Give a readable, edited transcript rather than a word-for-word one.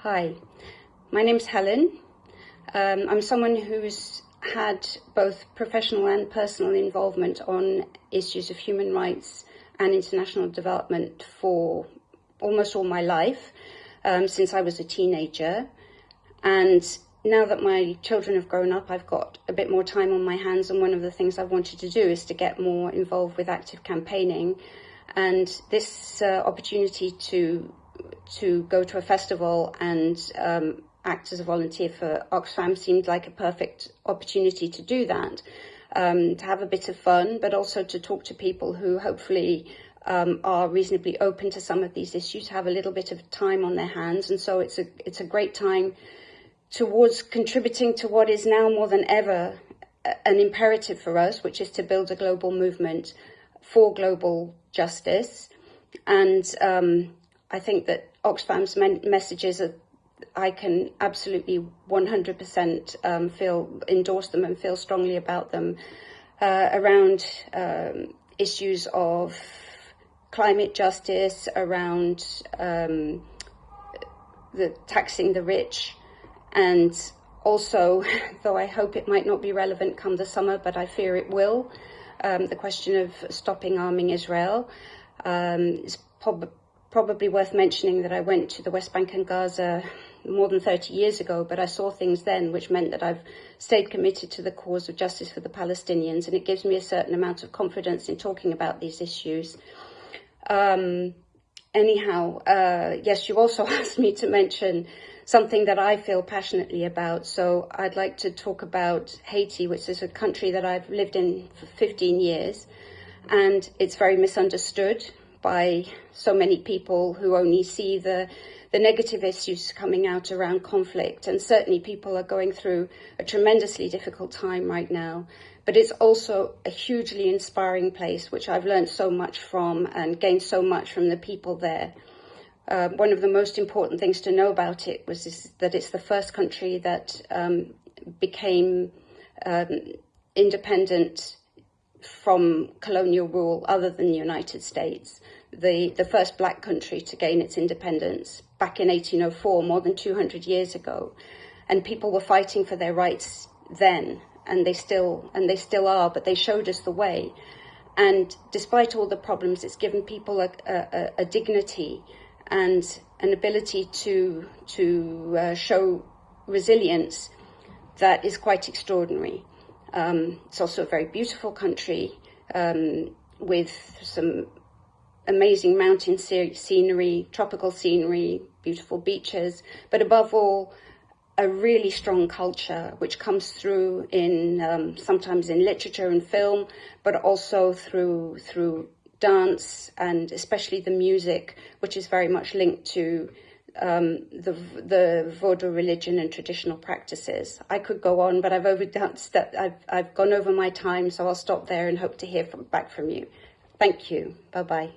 Hi, my name's Helen. I'm someone who's had both professional and personal involvement on issues of human rights and international development for almost all my life, since I was a teenager. And now that my children have grown up, I've got a bit more time on my hands, and one of the things I've wanted to do is to get more involved with active campaigning. And this opportunity to go to a festival and act as a volunteer for Oxfam seemed like a perfect opportunity to do that, to have a bit of fun, but also to talk to people who hopefully are reasonably open to some of these issues, have a little bit of time on their hands. And so it's a great time towards contributing to what is now more than ever an imperative for us, which is to build a global movement for global justice. And I think that Oxfam's messages I can absolutely 100% endorse them and feel strongly about them, around issues of climate justice, around the taxing the rich, and also, though I hope it might not be relevant come the summer, but I fear it will, the question of stopping arming Israel. It's probably worth mentioning that I went to the West Bank and Gaza more than 30 years ago, but I saw things then which meant that I've stayed committed to the cause of justice for the Palestinians, and it gives me a certain amount of confidence in talking about these issues. Yes, you also asked me to mention something that I feel passionately about, so I'd like to talk about Haiti, which is a country that I've lived in for 15 years, and it's very misunderstood by so many people who only see the negative issues coming out around conflict. And certainly people are going through a tremendously difficult time right now. But it's also a hugely inspiring place, which I've learned so much from and gained so much from the people there. One of the most important things to know about it was that it's the first country that became independent from colonial rule other than the United States, the first black country to gain its independence back in 1804, more than 200 years ago. And people were fighting for their rights then, and they still are, but they showed us the way. And despite all the problems, it's given people a dignity and an ability to show resilience that is quite extraordinary. It's also a very beautiful country, with some amazing mountain scenery, tropical scenery, beautiful beaches, but above all, a really strong culture, which comes through in sometimes in literature and film, but also through dance, and especially the music, which is very much linked to the Vodou religion and traditional practices. I could go on, but I've gone over my time, so I'll stop there and hope to hear back from you. Thank you. Bye-bye.